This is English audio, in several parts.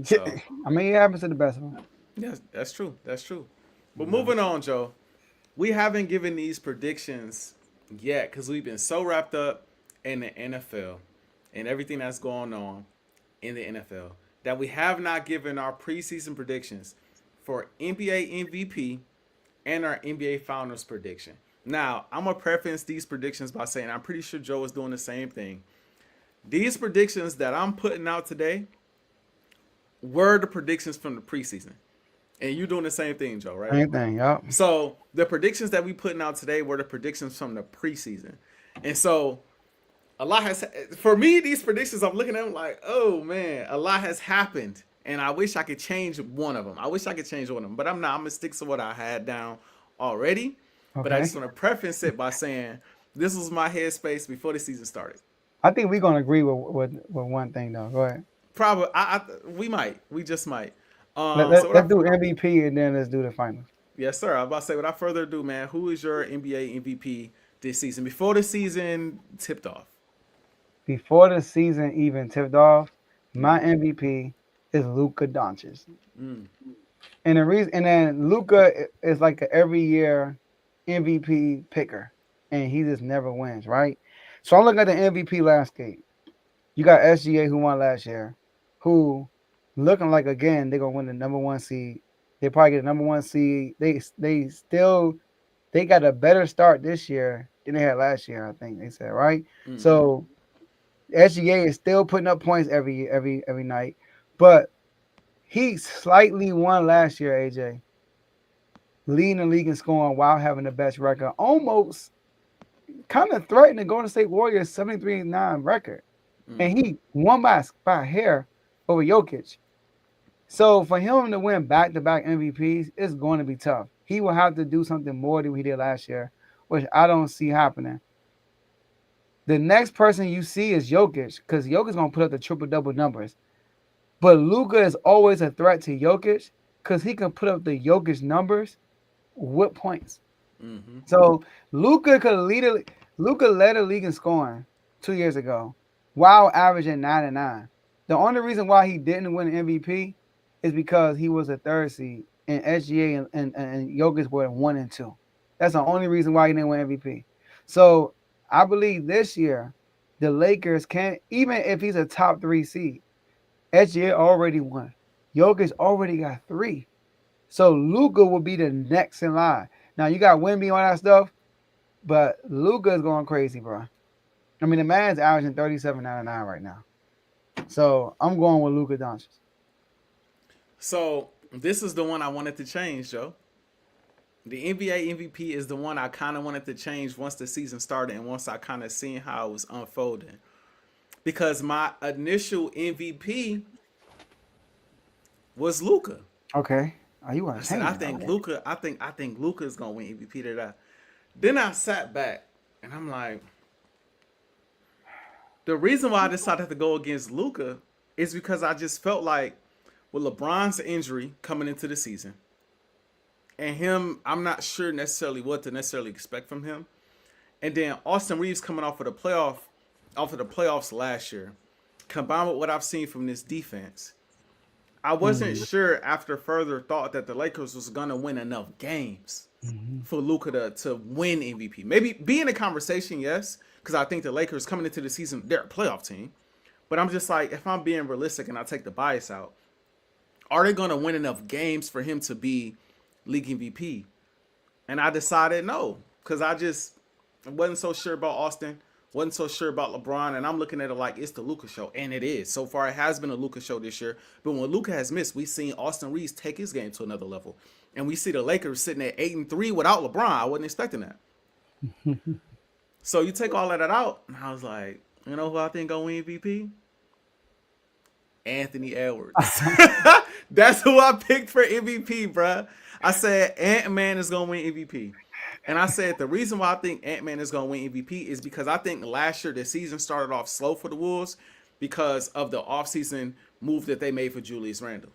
So I mean, it happens to the best of them. yes, that's true. That's true. But You know. moving on, Joe. We haven't given these predictions yet because we've been so wrapped up in the NFL and everything that's going on in the NFL that we have not given our preseason predictions for NBA MVP and our NBA Finals prediction. Now, I'm going to preface these predictions by saying I'm pretty sure Joe is doing the same thing. These predictions that I'm putting out today were the predictions from the preseason. And you're doing the same thing, Joe, right? Same thing. Yup. So the predictions that we putting out today were the predictions from the preseason. And so a lot has for me these predictions I'm looking at them like, oh man, a lot has happened. And I wish I could change one of them. I wish I could change one of them, but I'm not. I'm gonna stick to what I had down already. But I Okay. just want to preface it by saying this was my headspace before the season started. I think we're gonna agree with one thing though. Go ahead. Probably, we might, we just might. Let, So let, what I, let's do MVP and then let's do the finals. yes, sir. I was about to say, without further ado, man, who is your NBA MVP this season? Before the season tipped off. Before the season even tipped off, my MVP is Luka Doncic. Mm. And the reason, and then Luka is like a every year MVP picker, and he just never wins, right? So I'm looking at the MVP landscape. You got SGA who won last year, who looking like again they're gonna win the number one seed. They probably get the number one seed. They got a better start this year than they had last year. I think they said right. Mm-hmm. So SGA is still putting up points every night, but he slightly won last year. AJ leading the league in scoring while having the best record, almost kind of threatening Golden State Warriors 73-9 record, and Mm-hmm. he won by a hair over Jokic. So for him to win back-to-back MVPs, it's going to be tough. He will have to do something more than he did last year, which I don't see happening. The next person you see is Jokic, because Jokic's going to put up the triple-double numbers. But Luka is always a threat to Jokic because he can put up the Jokic numbers with points. Mm-hmm. So Luka could lead a, Luka led the league in scoring 2 years ago, while averaging 9-9. The only reason why he didn't win MVP is because he was a third seed, and SGA and Jokic were 1 and 2. That's the only reason why he didn't win MVP. So I believe this year the Lakers can't, even if he's a top three seed. SGA already won. Jokic already got three. So Luka will be the next in line. Now you got Wemby on that stuff, but Luka is going crazy, bro. I mean, the man's averaging 37.99 right now. So I'm going with Luka Doncic. So this is the one I wanted to change, Joe. The NBA MVP is the one I kind of wanted to change once the season started and once I kind of seen how it was unfolding. Because my initial MVP was Luca. Okay. Oh, you want I to said change I it? think Okay. Luca. I think Luca is gonna win MVP today. Then I sat back and I'm like, the reason why I decided to go against Luca is because I just felt like with LeBron's injury coming into the season and him, I'm not sure necessarily what to necessarily expect from him. And then Austin Reeves coming off of the playoffs last year, combined with what I've seen from this defense, I wasn't Mm-hmm. sure after further thought that the Lakers was gonna win enough games Mm-hmm. for Luka to win MVP. Maybe be in the conversation, yes, because I think the Lakers coming into the season, they're a playoff team. But I'm just like, if I'm being realistic and I take the bias out, are they gonna win enough games for him to be league MVP? And I decided no, because I just wasn't so sure about Austin, wasn't so sure about LeBron, and I'm looking at it like it's the Luca show, and it is. So far, it has been a Luca show this year. But when Luca has missed, we've seen Austin Reeves take his game to another level, and we see the Lakers sitting at 8-3 without LeBron. I wasn't expecting that. So you take all of that out, and I was like, you know who I think gonna win MVP? Anthony Edwards. That's who I picked for MVP, bruh. I said Ant Man is gonna win MVP. And I said the reason why I think Ant Man is gonna win MVP is because I think last year the season started off slow for the Wolves because of the offseason move that they made for Julius Randle.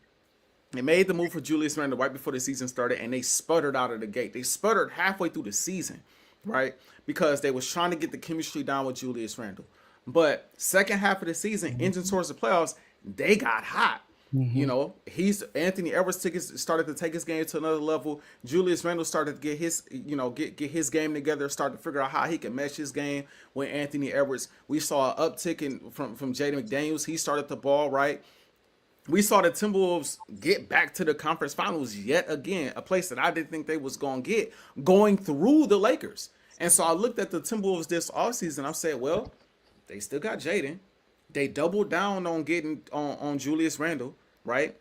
They made the move for Julius Randle right before the season started, and they sputtered out of the gate. They sputtered halfway through the season, right? Because they was trying to get the chemistry down with Julius Randle. But second half of the season, engine towards the playoffs, they got hot. You Mm-hmm. know, he's Anthony Edwards started to take his game to another level. Julius Randle started to get his, get his game together, start to figure out how he can mesh his game with Anthony Edwards. We saw an uptick from Jaden McDaniels. He started the ball right. We saw the Timberwolves get back to the conference finals yet again, a place that I didn't think they was going to get, going through the Lakers. And so I looked at the Timberwolves this offseason. I said, well, they still got Jaden. They doubled down on getting on Julius Randle, right?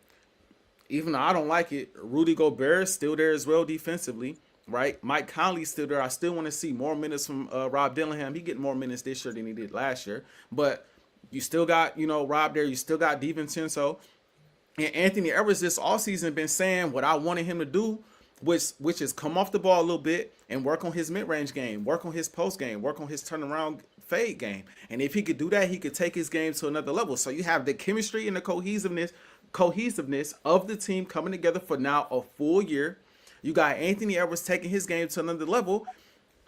Even though I don't like it, Rudy Gobert is still there as well defensively, right? Mike Conley's still there. I still want to see more minutes from Rob Dillingham. He getting more minutes this year than he did last year. But you still got, Rob there. You still got DiVincenzo. And Anthony Edwards this offseason been saying what I wanted him to do, which is come off the ball a little bit and work on his mid-range game, work on his post game, work on his turnaround fade game. And if he could do that, he could take his game to another level. So you have the chemistry and the cohesiveness of the team coming together for now a full year. You got Anthony Edwards taking his game to another level.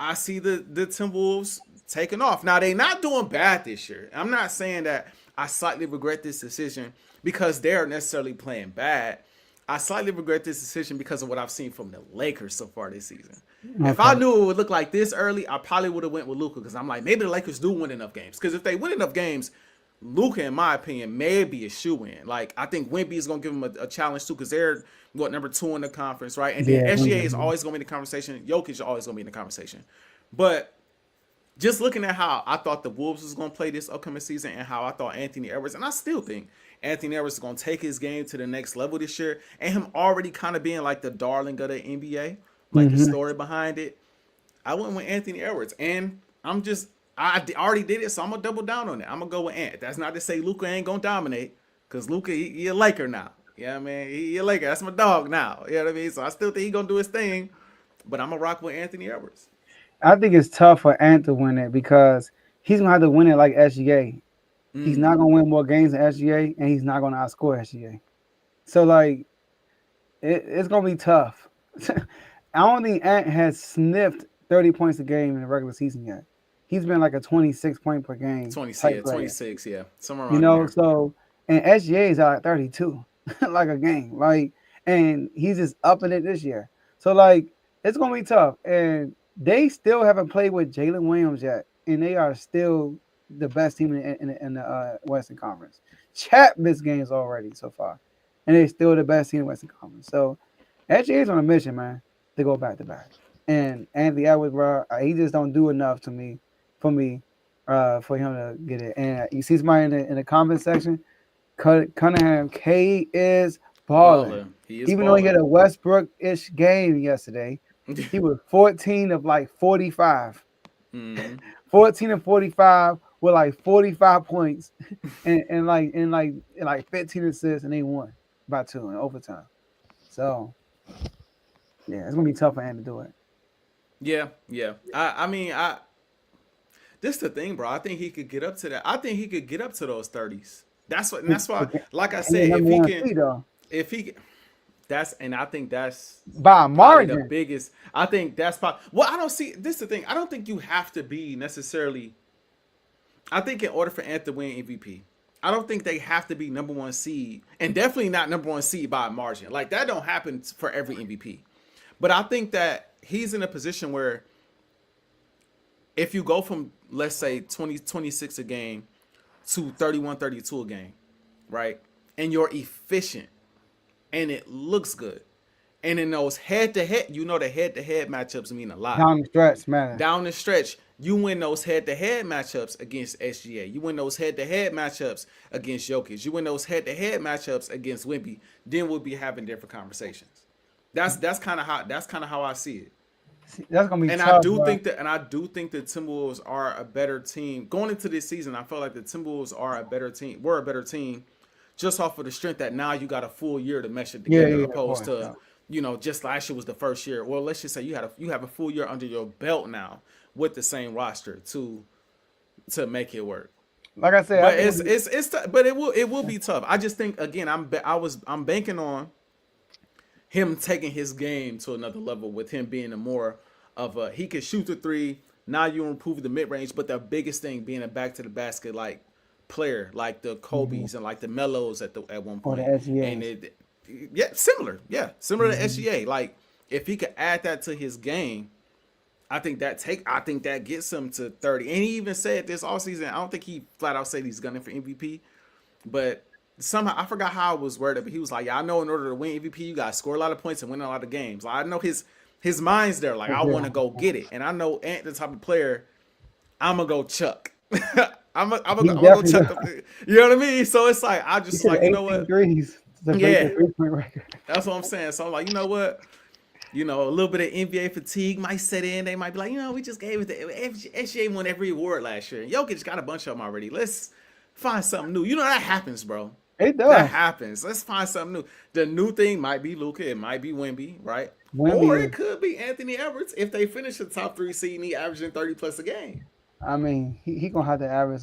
I see the Timberwolves taking off. Now, they not doing bad this year. I'm not saying that I slightly regret this decision because they're necessarily playing bad. I slightly regret this decision because of what I've seen from the Lakers so far this season. Okay. If I knew it would look like this early, I probably would have went with Luka because I'm like, maybe the Lakers do win enough games. Because if they win enough games, Luka, in my opinion, may be a shoe-in. Like, I think Wemby is going to give him a challenge, too, because they're number 2 in the conference, right? And then SGA is always going to be in the conversation. Jokic is always going to be in the conversation. But just looking at how I thought the Wolves was going to play this upcoming season and how I thought Anthony Edwards, and I still think Anthony Edwards is going to take his game to the next level this year, and him already kind of being like the darling of the NBA, like the story behind it, I went with Anthony Edwards. And I already did it, so I'm going to double down on it. I'm going to go with Ant. That's not to say Luka ain't going to dominate, because Luka, he a Laker now. You know what I mean? He a Laker. That's my dog now. You know what I mean? So I still think he going to do his thing, but I'm going to rock with Anthony Edwards. I think it's tough for Ant to win it because he's gonna have to win it like SGA. He's not gonna win more games than SGA, and he's not gonna outscore SGA. So like, it's gonna be tough. I don't think Ant has sniffed 30 points a game in the regular season yet. He's been like a 26 point per game. 26, yeah, somewhere around there. So and SGA is at 32, like a game, like, and he's just upping it this year. So like, it's gonna be tough, and they still haven't played with Jalen Williams yet, and they are still the best team in the Western Conference. Chat missed games already so far, and they're still the best team in the Western Conference. So SGA's on a mission, man, to go back to back. And Anthony Edwards, bro, he just don't do enough for me, for him to get it. And you see somebody in the comment section, Cunningham K is balling. Even though he had a Westbrook-ish game yesterday. He was 14 of like 45. 14 and 45 with like 45 points and like 15 assists, and they won by 2 in overtime. So yeah, it's gonna be tough for him to do it. Yeah. I mean, this is the thing, bro. I think he could get up to that. I think he could get up to those 30s. That's why, like I said, I think that's by margin the biggest. I think that's probably. Well, I don't see. This is the thing. I don't think you have to be necessarily. I think in order for Ant to win MVP, I don't think they have to be number 1 seed, and definitely not number 1 seed by a margin. Like, that don't happen for every MVP. But I think that he's in a position where if you go from, let's say, 26 a game to 31, 32 a game, right, and you're efficient, and it looks good. And in those head-to-head, the head-to-head matchups mean a lot. Down the stretch, man. Down the stretch, you win those head-to-head matchups against SGA. You win those head-to-head matchups against Jokic. You win those head-to-head matchups against Wemby. Then we'll be having different conversations. That's kind of how I see it. That's gonna be and tough, I do think that, the Timberwolves are a better team going into this season. I feel like the Timberwolves are a better team. We're a better team. Just off of the strength that now you got a full year to mesh it together, opposed to, just last year was the first year. Well, let's just say you have a full year under your belt now with the same roster to make it work. Like I said, but it will be tough. I just think, again, I'm banking on him taking his game to another level, with him being he can shoot the 3. Now you improve the mid range, but the biggest thing being a back to the basket, like, player, like the Kobe's and like the Melos at one Or the point, and SGAs. similar, similar to SGA. Like if he could add that to his game, I think that gets him to 30. And he even said this all season. I don't think he flat out said he's gunning for MVP, but somehow I forgot how it was worded. But he was like, "Yeah, I know in order to win MVP, you got to score a lot of points and win a lot of games." Like, I know his mind's there. Like I want to go get it, and I know Ant the type of player. I'm gonna go chuck. I'm gonna go chuck. You know what I mean? So it's like I just like, you know what? Threes. Yeah, 3-point record. that's what I'm saying. So I'm like, you know what? You know, a little bit of NBA fatigue might set in. They might be like, we just gave it the SGA won every award last year. Jokic got a bunch of them already. Let's find something new. You know that happens, bro. It does. That happens. Let's find something new. The new thing might be Luka. It might be Wemby, right? Or it could be Anthony Edwards if they finish the top 3 seed and he averaging 30 plus a game. I mean, he gonna have to average.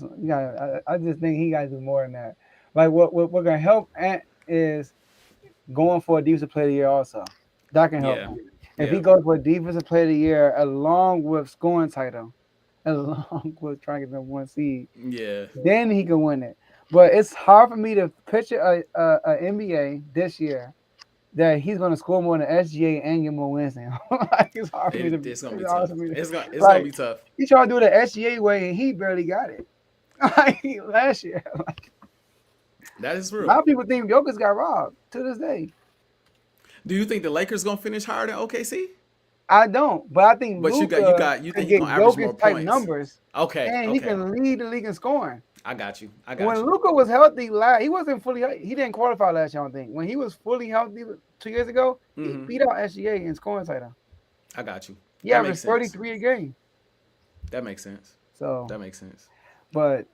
I just think he got to do more than that. Like what gonna help Ant is going for a defensive player of the year also. That can help him. If he goes for a defensive player of the year along with scoring title, along with trying to get them 1 seed, then he can win it. But it's hard for me to picture a NBA this year that he's going to score more than SGA and get more wins now. Like, it's hard for me to. It's going to be tough. It's going to be tough. He tried to do the SGA way and he barely got it. Last year. That is real. A lot of people think Jokic got robbed to this day. Do you think the Lakers gonna finish higher than OKC? I don't, but I think. But Luka you think he gonna average more points? Numbers. Okay. And he can lead the league in scoring. I got you. When Luka was healthy, he wasn't fully. He didn't qualify last year, I don't think. When he was fully healthy 2 years ago, he beat out SGA in scoring title. I got you. He averaged 33 a game. That makes sense. So that makes sense. But